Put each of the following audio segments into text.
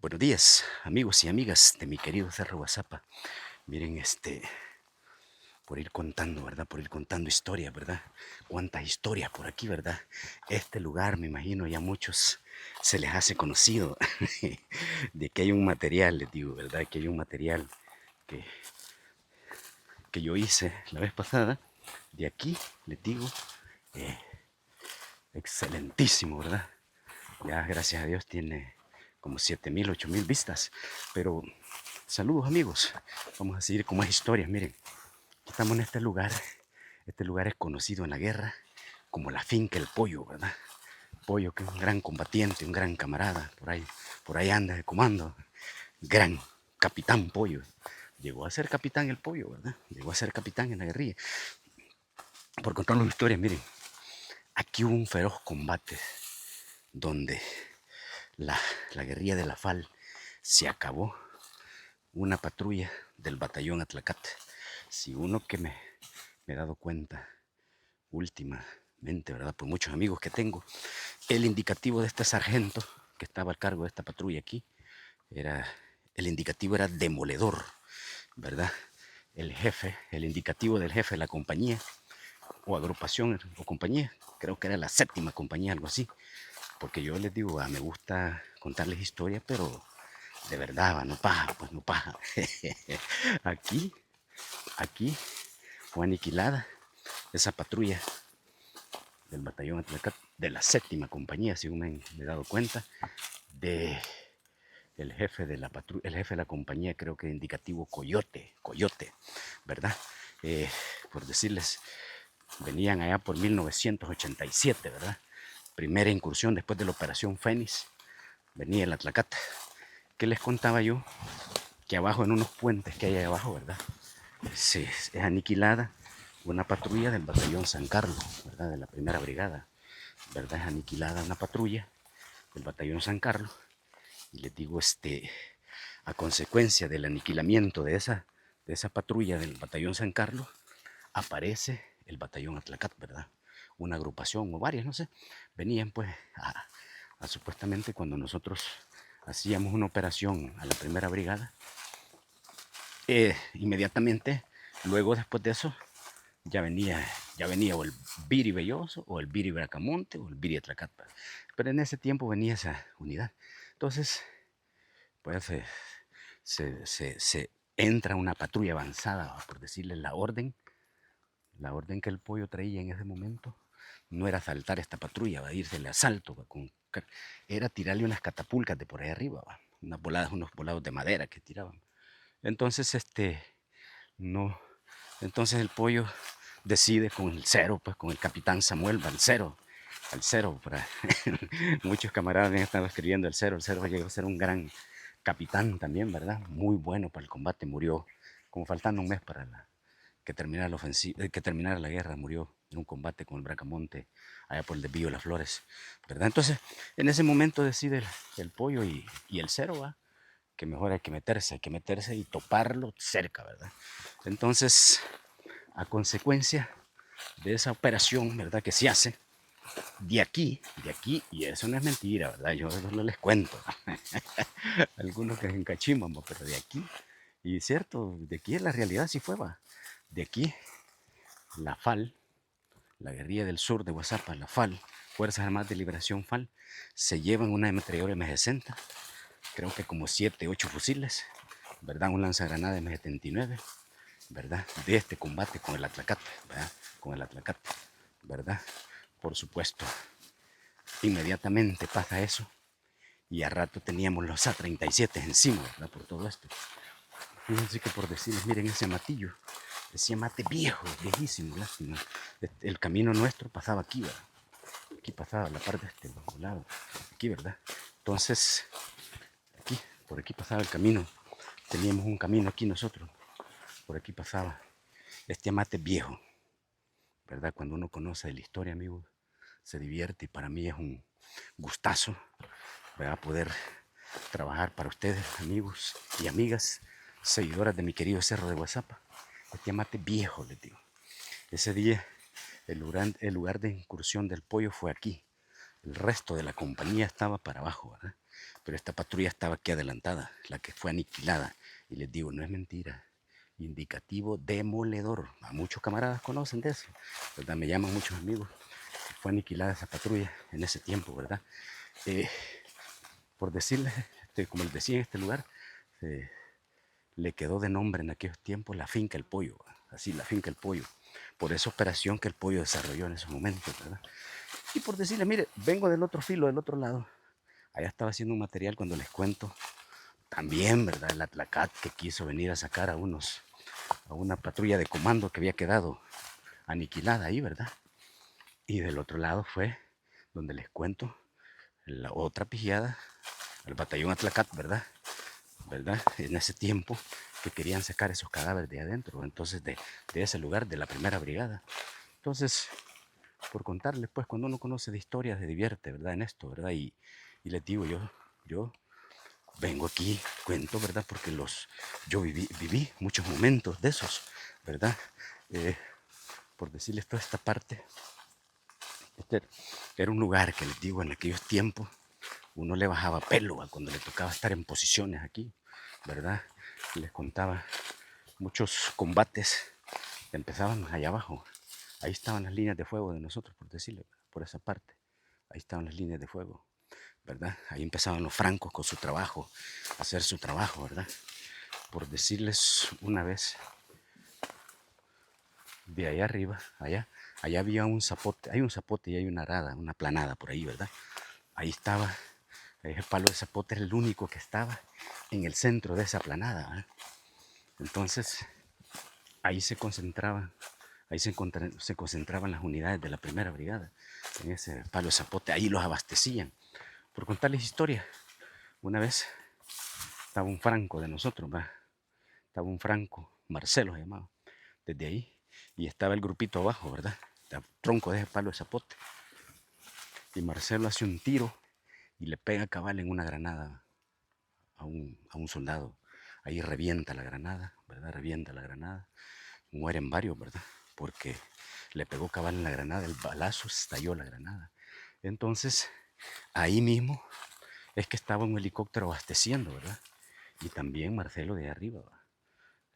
Buenos días, amigos y amigas de mi querido Cerro Guazapa. Miren, por ir contando, ¿verdad? Por ir contando historias, ¿verdad? Cuántas historias por aquí, ¿verdad? Este lugar, me imagino, ya a muchos se les hace conocido de que hay un material, les digo, ¿verdad? Que hay un material que, que yo hice la vez pasada. De aquí, les digo, eh, excelentísimo, ¿verdad? Ya, gracias a Dios, tiene como 7,000, 8,000 vistas. Pero saludos, amigos. Vamos a seguir con más historias. Miren, estamos en este lugar. Este lugar es conocido en la guerra como la finca El Pollo, ¿verdad? Pollo, que es un gran combatiente, un gran camarada. Por ahí anda de comando. Gran capitán Pollo. Llegó a ser capitán El Pollo, ¿verdad? Llegó a ser capitán en la guerrilla. Por contar las historias, miren, aquí hubo un feroz combate donde la, la guerrilla de la FAL se acabó una patrulla del batallón Atlacate. Si uno que me he dado cuenta últimamente, ¿verdad? Por muchos amigos que tengo, el indicativo de este sargento que estaba al cargo de esta patrulla aquí, era, el indicativo era demoledor, ¿verdad? El jefe, el indicativo del jefe de la compañía, o agrupación, o compañía, creo que era la séptima compañía, algo así, porque yo les digo, me gusta contarles historias, pero de verdad, no paja, pues no paja. aquí, aquí fue aniquilada esa patrulla del batallón Atlacat, de la séptima compañía, según me he dado cuenta, de el jefe de la patrulla, el jefe de la compañía, creo que indicativo Coyote, ¿verdad? Por decirles, venían allá por 1987, ¿verdad? Primera incursión después de la operación Fénix, venía el Atlacata. ¿Qué les contaba yo? Que abajo, en unos puentes que hay ahí abajo, ¿verdad? Es aniquilada una patrulla del batallón San Carlos, ¿verdad? De la primera brigada, ¿verdad? Es aniquilada una patrulla del batallón San Carlos. Y les digo, a consecuencia del aniquilamiento de esa patrulla del batallón San Carlos, aparece el batallón Atlacat, ¿verdad? Una agrupación o varias, no sé, venían pues a supuestamente cuando nosotros hacíamos una operación a la primera brigada, inmediatamente, luego después de eso, ya venía, ya venía o el Viri Belloso, o el Viri Bracamonte, o el Viri Atlacat. Pero en ese tiempo venía esa unidad. Entonces, pues se entra una patrulla avanzada, por decirle la orden que el pollo traía en ese momento. No era asaltar esta patrulla, va a irse el asalto, era tirarle unas catapultas de por ahí arriba, va, unas voladas, unos volados de madera que tiraban. Entonces, no, entonces el pollo decide con el cero, pues con el capitán Samuel al cero, para muchos camaradas me han estado escribiendo el cero llegó a ser un gran capitán también, ¿verdad? Muy bueno para el combate, murió como faltando un mes para que terminara la ofensiva, que terminara la guerra, murió en un combate con el Bracamonte allá por el desvío de las Flores, ¿verdad? Entonces, en ese momento decide el pollo y el cero, ¿va? Que mejor hay que meterse y toparlo cerca, ¿verdad? Entonces, a consecuencia de esa operación, ¿verdad? Que se hace, de aquí, y eso no es mentira, ¿verdad? Yo no les cuento. Algunos que se encachimban, pero de aquí, y es cierto, de aquí es la realidad, sí fue, va. De aquí, la FAL, la guerrilla del sur de Guazapa, la FAL, Fuerzas Armadas de Liberación FAL, se llevan una ametralladora M60, creo que como 7, 8 fusiles, ¿verdad? Un lanzagranada M79, ¿verdad? De este combate con el Atlacate, ¿verdad? Con el Atlacate, ¿verdad? Por supuesto, inmediatamente pasa eso y a rato teníamos los A-37 encima, ¿verdad? Por todo esto. Fíjense que por decirles, miren ese mate viejo, viejísimo, lástima. El camino nuestro pasaba aquí, ¿verdad? Aquí pasaba la parte de este lado, aquí, ¿verdad? Entonces, aquí, por aquí pasaba el camino. Teníamos un camino aquí nosotros, por aquí pasaba este mate viejo, ¿verdad? Cuando uno conoce de la historia, amigos, se divierte y para mí es un gustazo, ¿verdad? Poder trabajar para ustedes, amigos y amigas, seguidoras de mi querido Cerro de Guazapa. Este mate viejo, les digo. Ese día el lugar de incursión del pollo fue aquí. El resto de la compañía estaba para abajo, ¿verdad? Pero esta patrulla estaba aquí adelantada, la que fue aniquilada. Y les digo, no es mentira. Indicativo demoledor. A muchos camaradas conocen de eso, ¿verdad? Me llaman muchos amigos. Fue aniquilada esa patrulla en ese tiempo, ¿verdad? Eh, por decirles, como les decía en este lugar, le quedó de nombre en aquellos tiempos la finca El Pollo, así, la finca El Pollo, por esa operación que el Pollo desarrolló en esos momentos, ¿verdad? Y por decirle, mire, vengo del otro filo, del otro lado, allá estaba haciendo un material cuando les cuento, también, ¿verdad? El Atlacat que quiso venir a sacar a una patrulla de comando que había quedado aniquilada ahí, ¿verdad? Y del otro lado fue donde les cuento la otra pijada, el batallón Atlacat, ¿verdad? ¿Verdad? En ese tiempo que querían sacar esos cadáveres de adentro, entonces de ese lugar, de la primera brigada. Entonces, por contarles, pues cuando uno conoce de historias se divierte, ¿verdad? En esto, ¿verdad? Y les digo, yo vengo aquí, cuento, ¿verdad? Porque yo viví muchos momentos de esos, ¿verdad? Por decirles toda esta parte, este era un lugar que les digo en aquellos tiempos, uno le bajaba pelo cuando le tocaba estar en posiciones aquí, ¿verdad? Les contaba muchos combates que empezaban allá abajo. Ahí estaban las líneas de fuego de nosotros, por decirle, por esa parte. Ahí estaban las líneas de fuego, ¿verdad? Ahí empezaban los francos con su trabajo, a hacer su trabajo, ¿verdad? Por decirles una vez, de allá arriba, allá había un zapote, hay un zapote y hay una arada, una planada por ahí, ¿verdad? Ahí estaba, el palo de zapote era el único que estaba en el centro de esa planada, ¿verdad? Entonces, ahí se concentraban, se concentraban las unidades de la primera brigada, en ese palo de zapote, ahí los abastecían. Por contarles historia, una vez estaba un franco de nosotros, ¿va? Estaba un franco, Marcelo se llamaba, desde ahí, y estaba el grupito abajo, ¿verdad? El tronco de ese palo de zapote. Y Marcelo hace un tiro y le pega cabal en una granada a un soldado. Ahí revienta la granada, ¿verdad? Revienta la granada. Mueren varios, ¿verdad? Porque le pegó cabal en la granada, el balazo estalló la granada. Entonces, ahí mismo es que estaba un helicóptero abasteciendo, ¿verdad? Y también Marcelo de arriba, ¿va?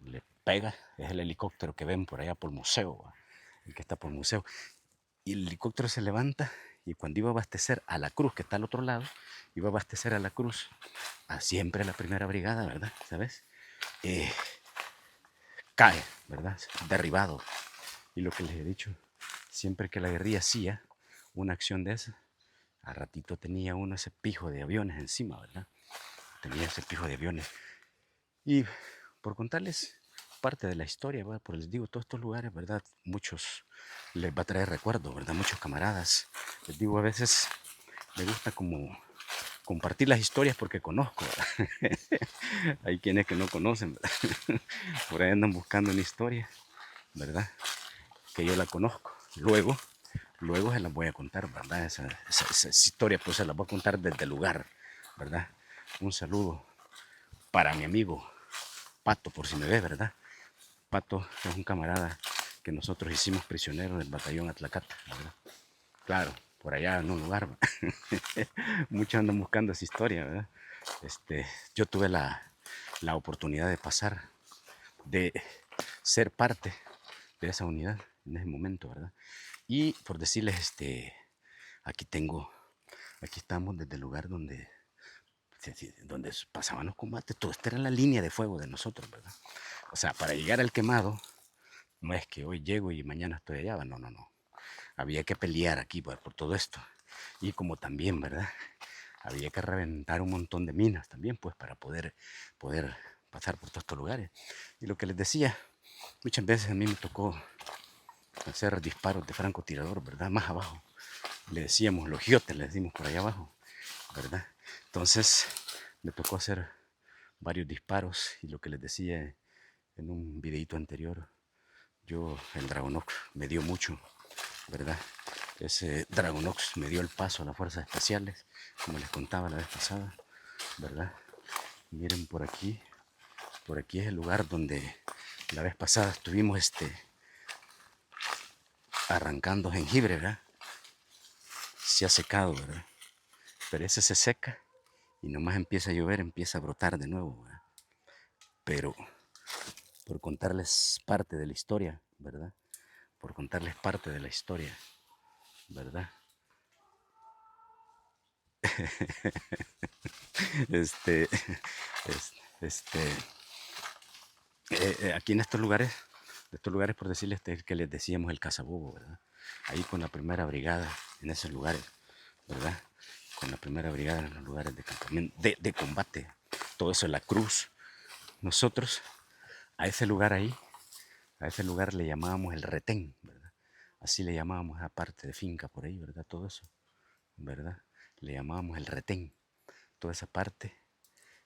Le pega, es el helicóptero que ven por allá por el museo, ¿va? El que está por el museo. Y el helicóptero se levanta y cuando iba a abastecer a la cruz, que está al otro lado, iba a abastecer a la cruz, a siempre la primera brigada, ¿verdad? ¿Sabes? Cae, ¿verdad? Derribado. Y lo que les he dicho, siempre que la guerrilla hacía una acción de esa, a ratito tenía uno ese pijo de aviones encima, ¿verdad? Tenía ese pijo de aviones. Y por contarles parte de la historia, ¿verdad? Por les digo, todos estos lugares, ¿verdad? Muchos les va a traer recuerdos, ¿verdad? Muchos camaradas. Les digo, a veces me gusta como compartir las historias porque conozco, ¿verdad? Hay quienes que no conocen, ¿verdad? Por ahí andan buscando una historia, ¿verdad? Que yo la conozco. Luego se las voy a contar, ¿verdad? Esa historia pues se las voy a contar desde el lugar, ¿verdad? Un saludo para mi amigo Pato, por si me ve, ¿verdad? Pato es un camarada que nosotros hicimos prisionero del batallón Atlacata, ¿verdad? Claro, por allá en un lugar. Muchos andan buscando esa historia, ¿verdad? Yo tuve la oportunidad de pasar, de ser parte de esa unidad en ese momento, ¿verdad? Y por decirles, aquí aquí estamos desde el lugar donde pasaban los combates, todo esta era la línea de fuego de nosotros, ¿verdad? O sea, para llegar al quemado, no es que hoy llego y mañana estoy allá, no, no, no. Había que pelear aquí por todo esto. Y como también, ¿verdad? Había que reventar un montón de minas también, pues, para poder pasar por todos estos lugares. Y lo que les decía, muchas veces a mí me tocó hacer disparos de francotirador, ¿verdad? Más abajo. Le decíamos, los giotes, le decimos por allá abajo, ¿verdad? Entonces, me tocó hacer varios disparos y lo que les decía en un videito anterior, el Dragonox me dio mucho, ¿verdad? Ese Dragonox me dio el paso a las fuerzas especiales, como les contaba la vez pasada, ¿verdad? Miren por aquí es el lugar donde la vez pasada estuvimos arrancando jengibre, ¿verdad? Se ha secado, ¿verdad? Pero ese se seca y nomás empieza a llover, empieza a brotar de nuevo, ¿verdad? Pero por contarles parte de la historia, ¿verdad? Por contarles parte de la historia, ¿verdad? Este, este, aquí en estos lugares por decirles que les decíamos el Cazabobo, ¿verdad? Ahí con la primera brigada, en esos lugares, ¿verdad? Con la primera brigada en los lugares de campamento, de combate, todo eso, la cruz. Nosotros a ese lugar ahí, a ese lugar le llamábamos el retén, ¿verdad? Así le llamábamos a parte de finca por ahí, ¿verdad? Todo eso, ¿verdad? Le llamábamos el retén. Toda esa parte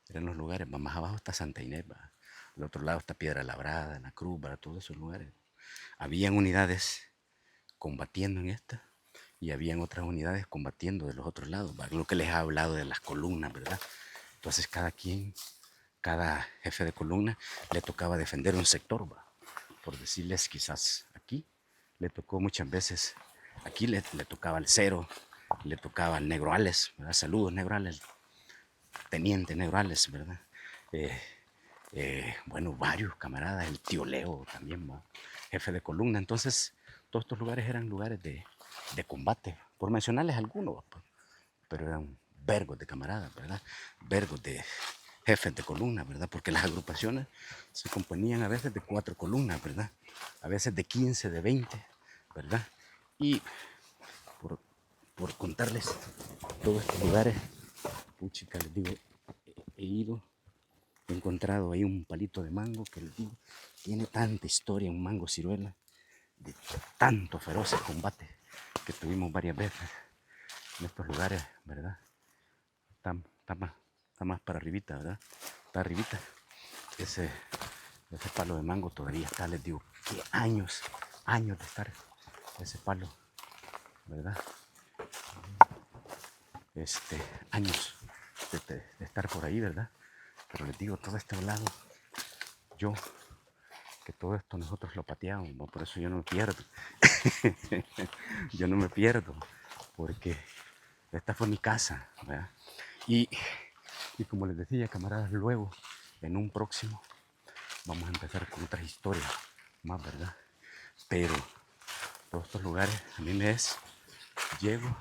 eran los lugares. Más abajo está Santa Inés, ¿verdad? Al otro lado está Piedra Labrada, La Cruz, ¿verdad? Todos esos lugares. Habían unidades combatiendo en esta y habían otras unidades combatiendo de los otros lados, ¿verdad? Lo que les he hablado de las columnas, ¿verdad? Entonces cada jefe de columna le tocaba defender un sector, ¿verdad? Por decirles, quizás aquí le tocó muchas veces, aquí le tocaba al Cero, le tocaba al Negro Ales, ¿verdad? Saludos, Negro Ales, Teniente Negro Ales, ¿verdad? Eh, bueno, varios camaradas, el tío Leo también, ¿va? Jefe de columna. Entonces, todos estos lugares eran lugares de combate, por mencionarles algunos, pues, pero eran vergos de camaradas, ¿verdad? Vergos de jefes de columna, ¿verdad? Porque las agrupaciones se componían a veces de 4 columnas, ¿verdad? A veces de 15, de 20, ¿verdad? Y por, por contarles todos estos lugares, puchica, les digo, he ido. He encontrado ahí un palito de mango que les digo, tiene tanta historia, un mango ciruela, de tantos feroces combates que tuvimos varias veces en estos lugares, ¿verdad? Está, está más para arribita, ¿verdad? Está arribita. Ese, ese palo de mango todavía está, les digo, que años de estar ese palo, ¿verdad? Años de estar por ahí, ¿verdad? Pero les digo, todo este lado, yo que todo esto nosotros lo pateamos, ¿no? Por eso yo no me pierdo. Yo no me pierdo, porque esta fue mi casa, ¿verdad? Y, y como les decía, camaradas, luego, en un próximo, vamos a empezar con otras historias más, ¿verdad? Pero todos estos lugares a mí llego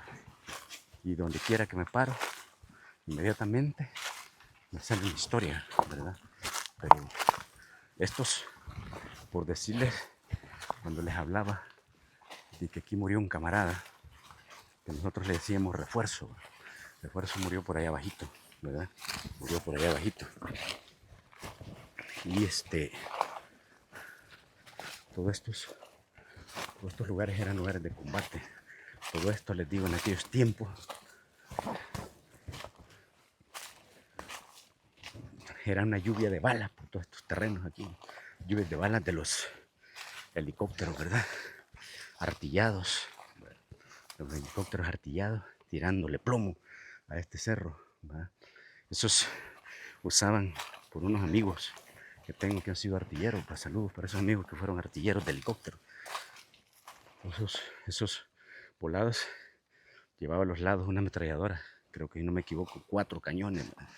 y donde quiera que me paro, inmediatamente me sale una historia, ¿verdad? Pero estos, por decirles, cuando les hablaba de que aquí murió un camarada, que nosotros le decíamos refuerzo. Refuerzo murió por allá abajito, ¿verdad? Murió por allá abajito. Y todos estos lugares eran lugares de combate. Todo esto, les digo, en aquellos tiempos era una lluvia de balas por todos estos terrenos aquí. Lluvias de balas de los helicópteros, ¿verdad? Artillados. Los helicópteros artillados tirándole plomo a este cerro, ¿verdad? Esos usaban por unos amigos que tengo que han sido artilleros. Pues saludos para esos amigos que fueron artilleros de helicóptero. Esos volados llevaba a los lados una ametralladora, creo que no me equivoco, 4 cañones, ¿verdad?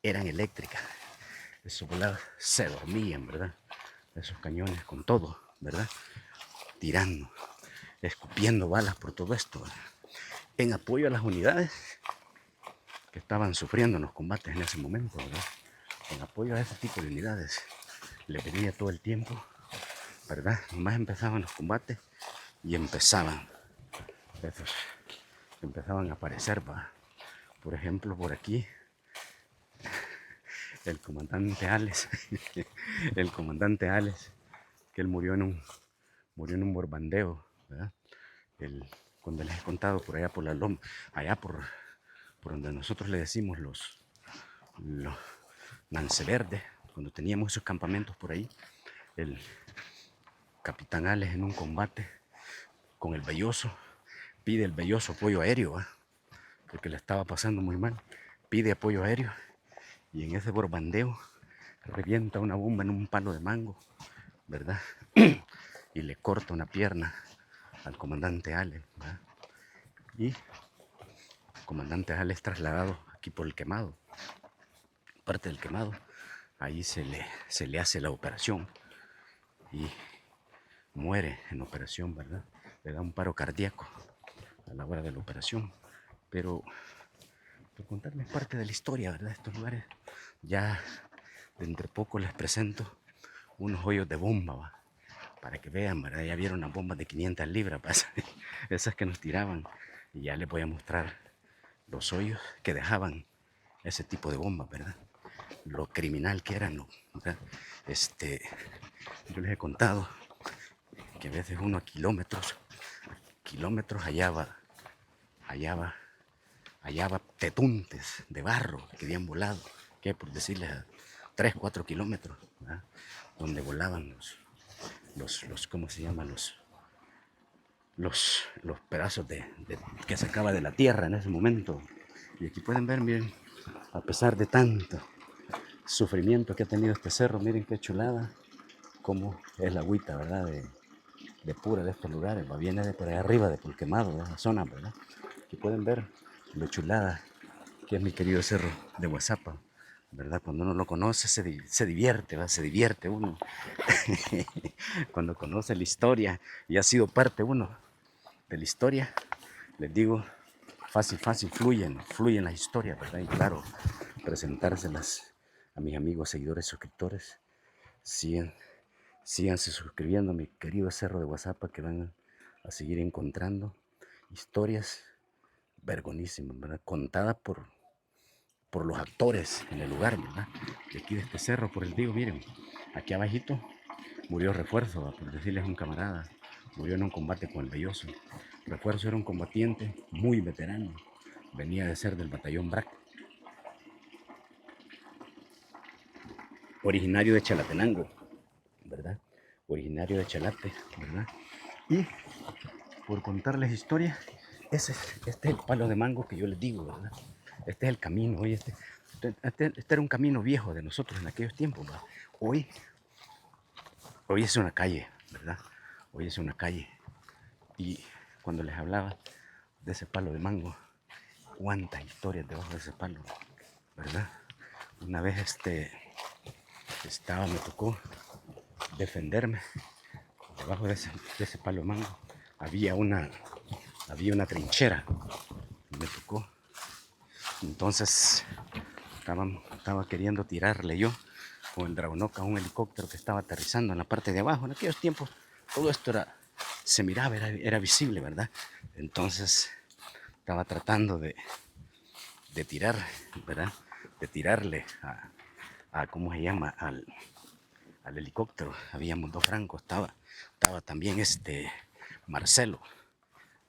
Eran eléctricas. Esos volados se dormían, ¿verdad? Esos cañones con todo, ¿verdad? Tirando, escupiendo balas por todo esto, ¿verdad? En apoyo a las unidades que estaban sufriendo en los combates en ese momento, ¿verdad? En apoyo a ese tipo de unidades. Le venía todo el tiempo, ¿verdad? Nomás empezaban los combates y empezaban a aparecer, ¿va? Por ejemplo, por aquí, el comandante Alex, el comandante Alex, que él murió en un borbandeo, ¿verdad? Cuando les he contado por allá por la loma, allá por donde nosotros le decimos los Manceverdes, cuando teníamos esos campamentos por ahí, el capitán Alex en un combate con el Belloso, pide el Belloso apoyo aéreo, ¿va? Porque le estaba pasando muy mal, pide apoyo aéreo y en ese borbandeo revienta una bomba en un palo de mango, ¿verdad? Y le corta una pierna al comandante Alex, ¿verdad? Y el comandante Alex trasladado aquí por el quemado, parte del Quemado. Ahí se le hace la operación y muere en operación, ¿verdad? Le da un paro cardíaco a la hora de la operación. Pero por contarles parte de la historia, ¿verdad? Estos lugares, ya dentro de poco les presento unos hoyos de bomba, ¿va? Para que vean, ¿verdad? Ya vieron las bombas de 500 libras, ¿va? Esas que nos tiraban. Y ya les voy a mostrar los hoyos que dejaban ese tipo de bombas, ¿verdad? Lo criminal que eran, ¿verdad? Yo les he contado que a veces uno a kilómetros hallaba tetuntes de barro que habían volado, que por decirles a 3, 4 kilómetros, ¿verdad? Donde volaban ¿cómo se llaman? Los pedazos que sacaba de la tierra en ese momento. Y aquí pueden ver, miren, a pesar de tanto sufrimiento que ha tenido este cerro, miren qué chulada, cómo es la agüita, ¿verdad? De pura de estos lugares, va, viene de por ahí arriba, de Pulquemado, de esa zona, ¿verdad? Aquí pueden ver lo chulada que es mi querido cerro de Guazapa, ¿verdad? Cuando uno lo conoce se divierte, ¿verdad? Se divierte uno. Cuando conoce la historia y ha sido parte uno de la historia, les digo, fácil, fluyen las historias, ¿verdad? Y claro, presentárselas a mis amigos, seguidores, suscriptores. Sigan, síganse suscribiendo a mi querido cerro de Guazapa, que van a seguir encontrando historias vergonísimas, ¿verdad? Contadas por los actores en el lugar, ¿verdad? De aquí de este cerro, por el digo, miren, aquí abajito murió Refuerzo, ¿va? Por decirles un camarada, murió en un combate con el Belloso. Refuerzo era un combatiente muy veterano, venía de ser del batallón BRAC, originario de Chalatenango, ¿verdad? Originario de Chalate, ¿verdad? Y por contarles historias, este es el palo de mango que yo les digo, ¿verdad? Este es el camino, hoy este era un camino viejo de nosotros en aquellos tiempos, ¿verdad? Hoy es una calle, ¿verdad? Hoy es una calle. Y cuando les hablaba de ese palo de mango, cuántas historias debajo de ese palo, ¿verdad? Una vez me tocó defenderme debajo de ese palo de mango. Había una trinchera, me tocó. Entonces estaba queriendo tirarle yo con el Dragonoca a un helicóptero que estaba aterrizando en la parte de abajo. En aquellos tiempos todo esto se miraba, era visible, ¿verdad? Entonces estaba tratando de tirar, ¿verdad? De tirarle ¿cómo se llama? Al helicóptero. Habíamos dos francos, estaba también Marcelo.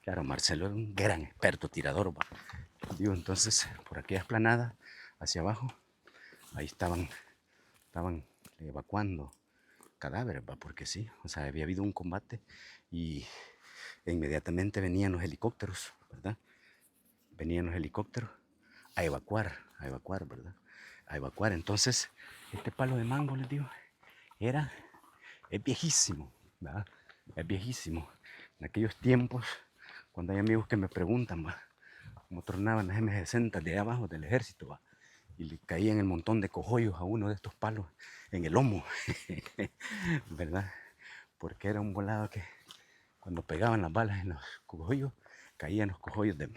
Claro, Marcelo era un gran experto tirador, ¿va? Digo, entonces, por aquella esplanada, hacia abajo, ahí estaban evacuando cadáveres, ¿va? Porque sí, o sea, había habido un combate y inmediatamente venían los helicópteros, ¿verdad? Venían los helicópteros a evacuar, ¿verdad? A evacuar. Entonces, este palo de mango, les digo, es viejísimo, ¿verdad? Es viejísimo. En aquellos tiempos, cuando hay amigos que me preguntan, ¿va? Cómo tronaban las M60 de ahí abajo del ejército, ¿va? Y le caían el montón de cojollos a uno de estos palos en el lomo, ¿verdad? Porque era un volado que cuando pegaban las balas en los cojollos, caían los cojollos de,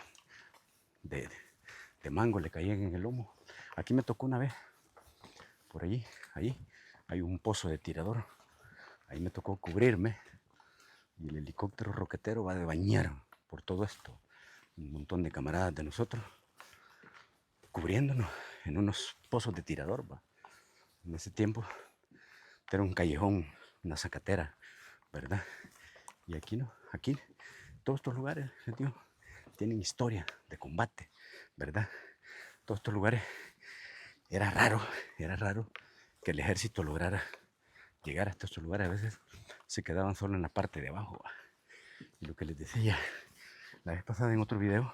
de mango, le caían en el lomo. Aquí me tocó una vez, por allí, ahí hay un pozo de tirador, ahí me tocó cubrirme y el helicóptero roquetero va de bañar por todo esto. Un montón de camaradas de nosotros cubriéndonos en unos pozos de tirador, ¿va? En ese tiempo era un callejón, una zacatera, ¿verdad? Y aquí no, aquí todos estos lugares, tío, tienen historia de combate, ¿verdad? Todos estos lugares era raro que el ejército lograra llegar hasta estos lugares. A veces se quedaban solo en la parte de abajo, ¿va? Y lo que les decía la vez pasada en otro video,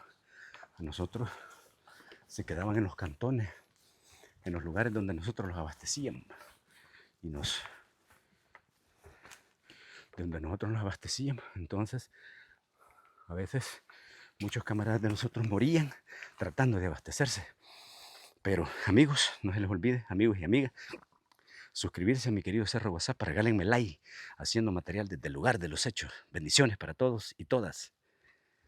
a nosotros se quedaban en los cantones, en los lugares donde nosotros los abastecíamos y donde nosotros nos abastecíamos. Entonces, a veces muchos camaradas de nosotros morían tratando de abastecerse Pero amigos, no se les olvide, amigos y amigas, suscribirse a mi querido Cerro WhatsApp, regálenme like, haciendo material desde el lugar de los hechos. Bendiciones para todos y todas.